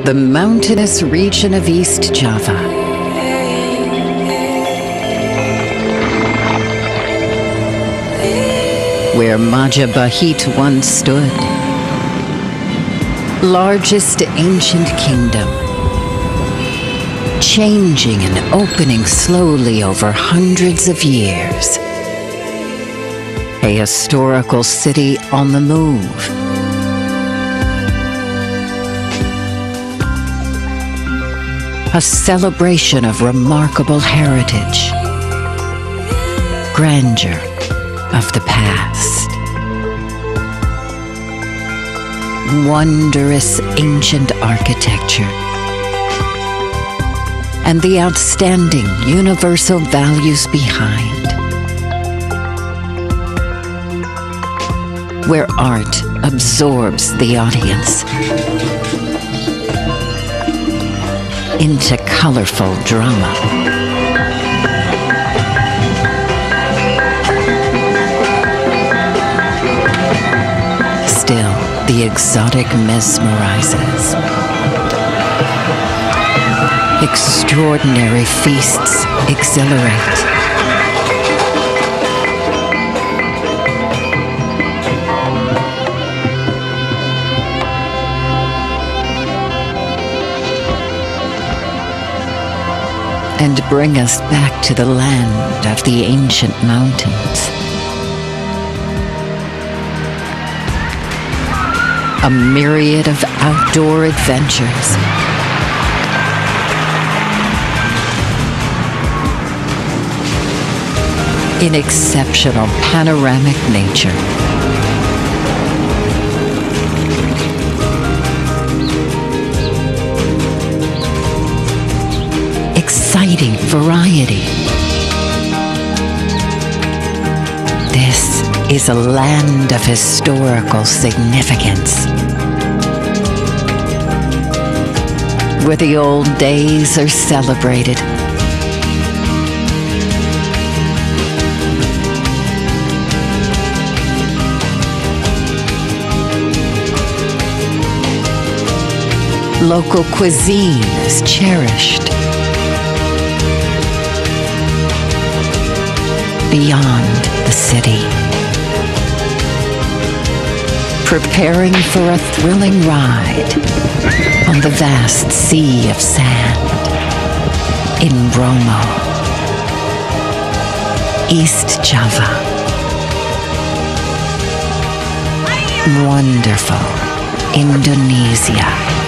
the mountainous region of East Java. Where Majapahit once stood, largest ancient kingdom, changing and opening slowly over hundreds of years. A historical city on the move. A celebration of remarkable heritage, grandeur of the past, wondrous ancient architecture, and the outstanding universal values behind. Where art absorbs the audience into colorful drama. Still, the exotic mesmerizes. Extraordinary feasts exhilarate. And bring us back to the land of the ancient mountains. A myriad of outdoor adventures. In exceptional panoramic nature. Exciting variety. This is a land of historical significance, where the old days are celebrated. Local cuisine is cherished. Beyond the city, preparing for a thrilling ride on the vast sea of sand in Bromo, East Java. Wonderful Indonesia.